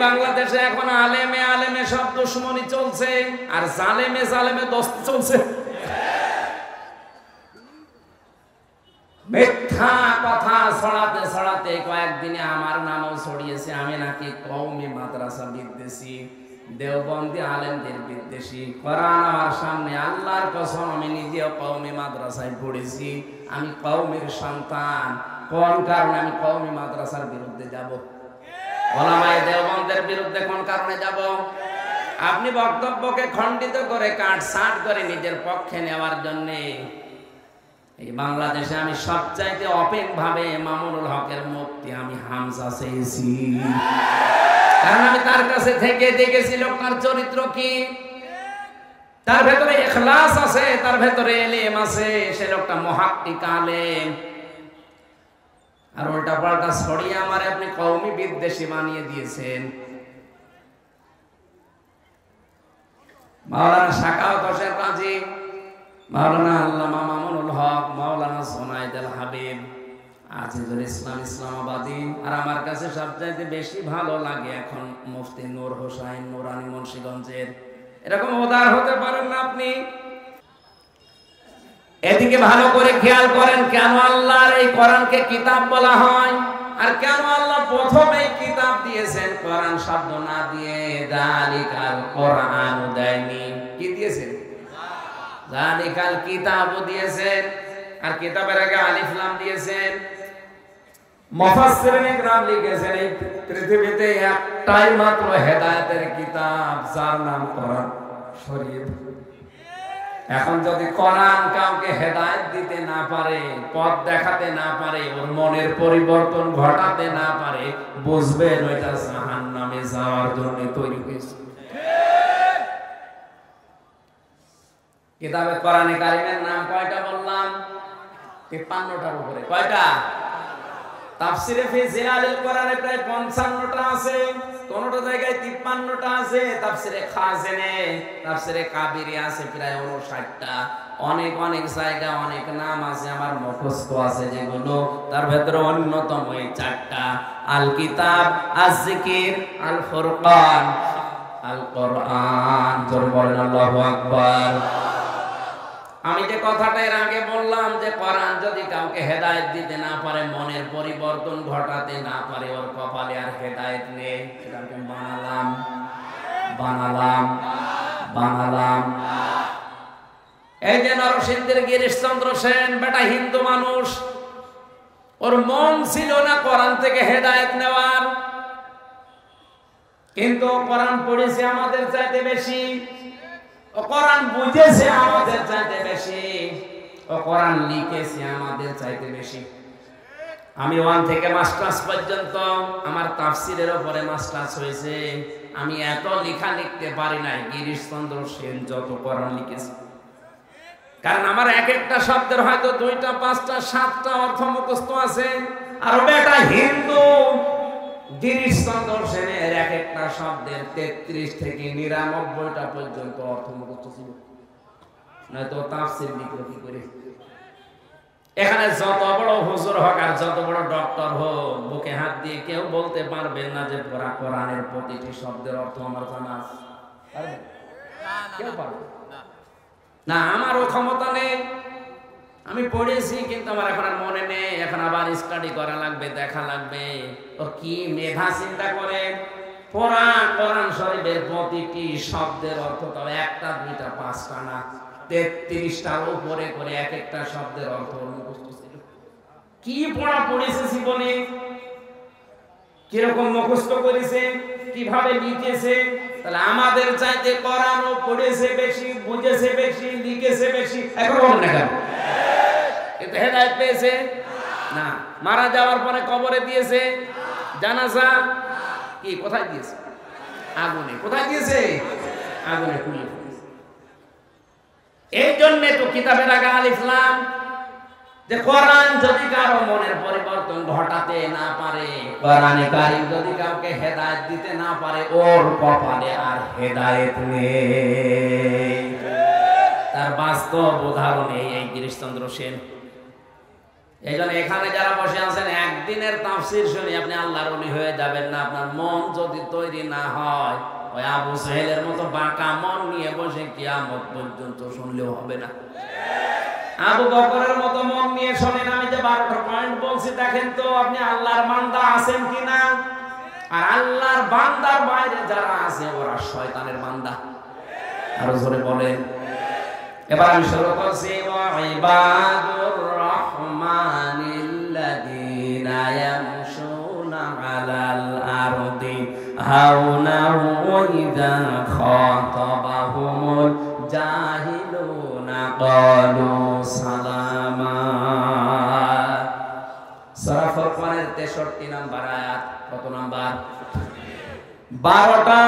বাংলাদেশে এখন আলেমে আলেমে সব দুশ্মনী চলছে, আর জালেমে জালেমে দোস্তি চলছে। মিথ্যা কথা ছড়াতে ছড়াতে কয়েকদিনে আমার নামও ছড়িয়েছে, আমি নাকি কওমি মাদ্রাসা বিদ্বেষী, দেওবন্দি আলেমদের বিদ্বেষী। কোরআন আমার সামনে, আল্লাহর কসম আমি নিজেও কওমি মাদ্রাসায় পড়েছি, আমি কওমির সন্তান। কোন কারণে আমি কওমি মাদ্রাসার বিরুদ্ধে যাব? ওলামায়ে দেওবন্দের বিরুদ্ধে কোন কারণে যাব? আপনি বক্তব্যকে খণ্ডিত করে কাটছাঁট করে নিজের পক্ষে নেওয়ার জন্য এই বাংলাদেশে আমি সবচাইতে ওপেন ভাবে মামুনুল হকের মুক্তি আমি হামজা চেয়েছি, কারণ আমি তার কাছে থেকে দেখেছি লোকটার চরিত্র কি, তার ভেতরে ইখলাস আছে, তার ভেতরে ইলম আছে, সে লোকটা মুহাক্কিক আলেম। আর উল্টা পাল্টা ছড়িয়ে আমারে আপনি কওমি বিদ্বেষী বানিয়ে দিয়েছেন। মাওলানা সাখাওয়াত হোসেন কাজী, মাওলানা আল্লামা মামুনুল হক, মাওলানা জুনায়েদ আল হাবিব, আজিজুল ইসলাম ইসলামাবাদী, আর আমার কাছে সবচাইতে বেশি ভালো লাগে এখন মুফতি নূর হোসাইন নুরানি মুন্সিগঞ্জের। এরকম উদার হতে পারেন না আপনি? এদিকে ভালো করে খেয়াল করেন, কেন আল্লাহর এই কোরআনকে কিতাব বলা হয়, আর কেন আল্লাহ প্রথম এই কিতাব দিয়েছেন কোরআন শব্দ না দিয়ে যালিকাল কোরআন দেয়নি? কি দিয়েছেন? যালিকাল কিতাব দিয়েছেন, আর কিতাবের আগে আলিফ লাম দিয়েছেন। মুফাসসিরিনে কিরাম লিখেছেন এই পৃথিবীতে একটাই মাত্র হেদায়েতের কিতাব, যার নাম কোরআন শরীফ। এখন যদি কোরআন কাউকে হেদায়েত দিতে না পারে, পথ দেখাতে না পারে, ওর মনের পরিবর্তন ঘটাতে না পারে, বুঝবেন ওইটা জাহান্নামে যাওয়ার জন্য তৈরি হয়েছে। কিতাবে কোরআনে কারিমের নাম কয়টা বললাম? 53টার উপরে। কয়টা? তাফসিরে ফি জিলালিল কোরআনে প্রায় 55টা আছে, কোনটা জায়গায় 53টা আছে। তাফসিরে খাজিনে, তাফসিরে কাবিরি আছে প্রায় 59টা। অনেক অনেক জায়গা অনেক নাম আছে, আমার মুখস্থ আছে যেগুলো, তার ভেতরে অন্যতম এই 4টা: আল কিতাব, আজ জিকির, আল ফুরকান, আল কোরআন। জোরে বলেন আল্লাহু আকবার। আমি যে কথাটা এর আগে বললাম যে কোরআন যদি কাউকে হেদায়েত দিতে না পারে, মনের পরিবর্তন ঘটাতে না পারে, ওর কপালে আর হেদায়েত নেই। এটাকে বানালাম। এই যে নরসিংদীর গিরিশচন্দ্র সেন, বেটা হিন্দু মানুষ, ওর মন ছিল না কোরআন থেকে হেদায়েত নেওয়ার, কিন্তু কোরআন পড়েছে আমাদের চাইতে বেশি, ও কোরআন বুঝেছে আমাদের চাইতে বেশি, ও কোরআন লিখেছে আমাদের চাইতে বেশি। আমি 1 থেকে মাস্টার্স পর্যন্ত আমার তাফসিরের উপরে মাস্টার্স হয়েছে। আমি এত লেখা লিখতে পারি নাই গিরিশচন্দ্র সেন যত কোরআন লিখেছে, কারণ আমার এক একটা শব্দের হয়তো 2টা 5টা 7টা অর্থ মুখস্থ আছে। আর বেটা হিন্দু, গিরিশচন্দ্র সেনের এক একটা শব্দের 33 থেকে 99টা পর্যন্ত অর্থ মুখস্থ ছিল, নয়তো তাফসীর লিখলো কি করে? এখানে যত বড় হুজুর হোক আর যত বড় ডক্টর হোক, বুকে হাত দিয়ে কেউ বলতে পারবেন না যে পুরা কোরআনের প্রতিটি শব্দের অর্থ আমার জানা আছে। কেউ পারবে না, আমারও ক্ষমতা নেই। আমি পড়েছি কিন্তু আমার এখন আর মনে নেই, এখন আবার স্টাডি করা লাগবে, দেখা লাগবে। ও কি মেধা চিন্তা করে! পুরা কোরআন শরীফের প্রতিটি শব্দের অর্থ তবে 1টা 2টা 5টা না, 33টার উপরে করে এক একটা শব্দের অর্থ মুখস্থ ছিল। কি পড়া পড়েছে জীবনে, কিরকম মুখস্থ করেছে, কিভাবে লিখেছে। তাহলে আমাদের চাইতে কোরআনও পড়েছে বেশি, বুঝেছে বেশি, লিখেছে বেশি। এখন বলেন না কেন? এতে হেদায়েত পেয়েছে না। মারা যাওয়ার পরে কবরে দিয়েছে জানাজা, কি কোথায় দিয়েছে? আগুনে। কোথায় দিয়েছে? আগুনে পুড়িয়ে ফেলেছে। এই জন্য তো কিতাবের আগে আলিফ লাম, যে কোরআন যদি কারো মনের পরিবর্তন ঘটাতে না পারে, কোরআনে কারীম যদি কাউকে হেদায়েত দিতে না পারে, ওর কপালে আর হেদায়েত নেই। তার বাস্তব উদাহরণ এই গিরিশচন্দ্র সেন। এইজন্য এখানে যারা বসে আছেন একদিনের তাফসীর শুনে আপনি আল্লাহর ওলি হয়ে যাবেন না। আপনার মন যদি তৈরি না হয়, ওই আবু সাহেলের মতো বাঁকা মন নিয়ে বসে কিয়ামত পর্যন্ত শুনলেও হবে না। আবু বকরের মতো মন নিয়ে শোনেন। আমি যে 12টা পয়েন্ট বলছি, দেখেন তো আপনি আল্লাহর বান্দা আছেন কিনা। আর আল্লাহর বান্দার বাইরে যারা আছে ওরা শয়তানের বান্দা। আরো জোরে বলেন। এবার আমি শুরু করছি, ওয়া ইবাদুর রহমানিল্লাযীনা ইয়ামশুনা আলাল আরদি হাওনা ওয়া ইযা খাতাবাহুমুল জাহিলুনা ক্বালু সালামা। সূরা ফুরকানের 63 নম্বর আয়াত। কত নাম্বার? 12টা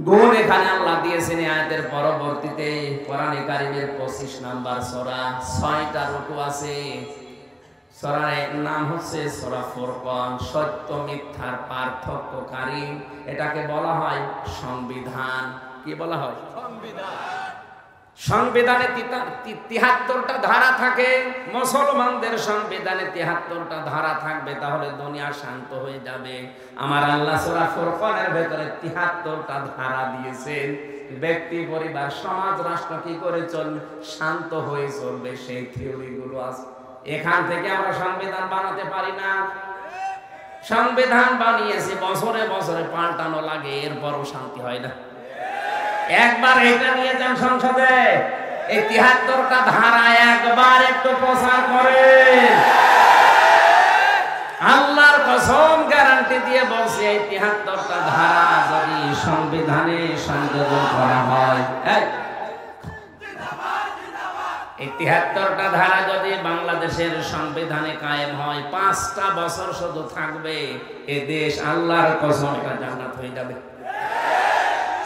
গুণ এখানে আল্লাহ দিয়েছেন আয়াতের পরবর্তীতে। কোরআনে কারীমের 25 নাম্বার সূরা, 6টা রুকু আছে। সূরার নাম হচ্ছে সূরা ফুরকান, সত্য মিথ্যার পার্থক্যকারী। এটাকে বলা হয় সংবিধান। কি বলা হয়? সংবিধান। সংবিধানে 73টা ধারা থাকে। মুসলমানদের সংবিধানে 73টা ধারা থাকবে, তাহলে দুনিয়া শান্ত হয়ে যাবে। আমার আল্লাহ সূরা ফুরকানের ভেতরে 73টা ধারা দিয়েছেন। ব্যক্তি, পরিবার, সমাজ, রাষ্ট্র কি করে চলবে, শান্ত হয়ে চলবে, সেই থিওরিগুলো আছে। এখান থেকে আমরা সংবিধান বানাতে পারি না। সংবিধান বানিয়েছি, বছরে বছরে পাল্টানো লাগে, এরপরও শান্তি হয় না। একবার এটা নিয়ে যান সংসদে, এই 73টা ধারা একবার একটু প্রচার করে। আল্লাহর কসম গ্যারান্টি দিয়ে বলছি, এই 73টা ধারা যদি সংবিধানে সংযোজন করা হয়, এই 73টা ধারা যদি বাংলাদেশের সংবিধানে কায়েম হয়, 5টা বছর শুধু থাকবে, এ দেশ আল্লাহর কসম এটা জান্নাত হয়ে যাবে।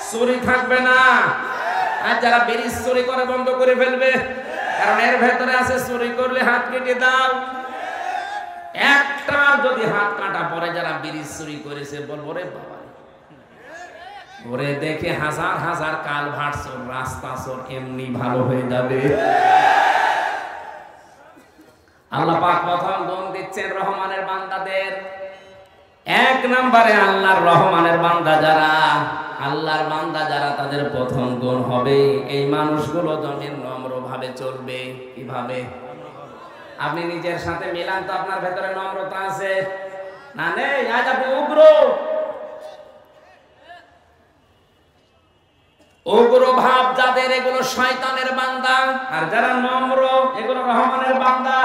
চুরি থাকবে না। আর যারা ব্রিজ চুরি করে বন্ধ করে ফেলবে, কারণ এর ভেতরে আছে চুরি করলে হাত কেটে দাও। একটা যদি হাত কাটা পরে যারা ব্রিজ চুরি করেছে, বলবো রে বাবা, ওরে দেখে হাজার হাজার কালভার্ট চোর, রাস্তা চোর এমনি ভালো হয়ে যাবে। আল্লাহ পাক প্রথম গুণ দিচ্ছেন রহমানের বান্দাদের। 1 নম্বরে আল্লাহর রহমানের বান্দা যারা, আল্লাহর বান্দা যারা, তাদের প্রথম গুণ হবে এই মানুষগুলো জমিন নম্র ভাবে চলবে। কিভাবে? আপনি নিজের সাথে মিলান তো, আপনার ভেতরে নম্রতা আছে না? নেই? আজ আপনি উগ্র, উগ্র ভাব যাদের, এগুলো শয়তানের বান্দা। আর যারা নম্র, এগুলো রহমানের বান্দা।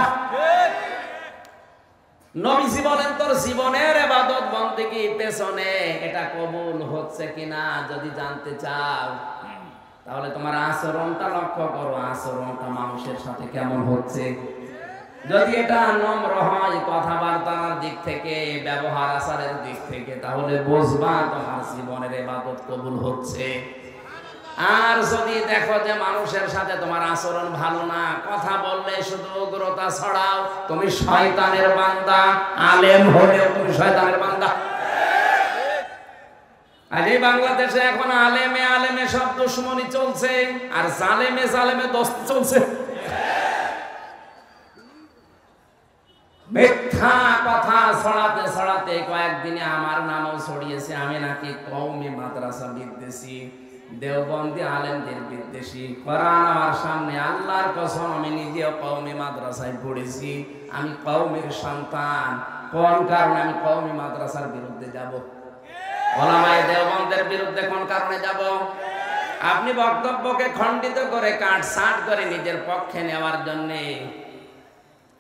নবীজি বলেন, তোর জীবনের ইবাদত বন্দেগী পেছনে এটা কবুল হচ্ছে কিনা যদি জানতে চাও, তাহলে তোমার আচরণটা লক্ষ্য করো। আচরণটা মানুষের সাথে কেমন হচ্ছে। যদি এটা নম্র হয় কথাবার্তার দিক থেকে, ব্যবহার আচারের দিক থেকে, তাহলে বুঝবা তোমার জীবনের ইবাদত কবুল হচ্ছে। আর যদি দেখো যে মানুষের সাথে তোমার আচরণ ভালো না, কথা বললে শুধু উগ্রতা ছড়াও, তুমি শয়তানের বান্দা। আলেম হলেও তুমি শয়তানের বান্দা। আর এই বাংলাদেশে এখন আলেমে আলেমে সব দুশ্মনী চলছে, আর জালেমে জালেমে দোস্তি চলছে। মিথ্যা কথা ছড়াতে ছড়াতে কয়েকদিনে আমার নামও ছড়িয়েছে, আমি নাকি কওমি মাদ্রাসা বিদ্বেষী, দেওবন্দি আলেমদের বিদ্বেষী। কোরআন আমার সামনে, আল্লাহর কসম আমি নিজেও কওমি মাদ্রাসায় পড়েছি। আমি কওমির সন্তান। কোন কারণে আমি কওমি মাদ্রাসার বিরুদ্ধে যাব? ওলামায়ে দেওবন্দের বিরুদ্ধে কোন কারণে যাব? আপনি বক্তব্যকে খণ্ডিত করে কাটছাঁট করে নিজের পক্ষে নেওয়ার জন্য।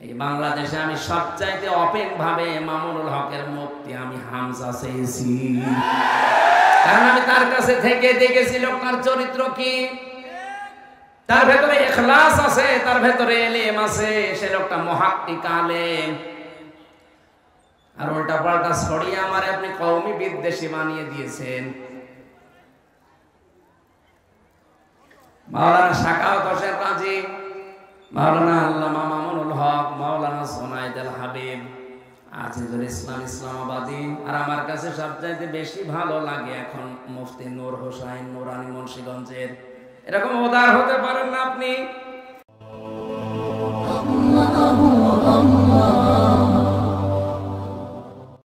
এই বাংলাদেশে আমি সবচাইতে ওপেন ভাবে মামুনুল হকের মুক্তি আমি হামজা চেয়েছি, কারণ আমি তার কাছে থেকে দেখেছি লোকটার চরিত্র কি। তার ভেতরে ইখলাস আছে, তার ভেতরে ইলম আছে, সে লোকটা মুহাক্কিক আলেম। আর উল্টা পাল্টা ছড়িয়ে আমারে আপনি কওমি বিদ্বেষী বানিয়ে দিয়েছেন। মাওলানা সাখাওয়াত হোসেন রাজি, মাওলানা আল্লামা মামুনুল হক, মাওলানা সোনায়েদ আল হাবিব, আজিজুল ইসলাম ইসলামাবাদী। আর আমার কাছে সবচাইতে বেশি ভালো লাগে এখন মুফতি নূর হোসাইন নুরানি মুন্সিগঞ্জের। এরকম উদার হতে পারেন না আপনি?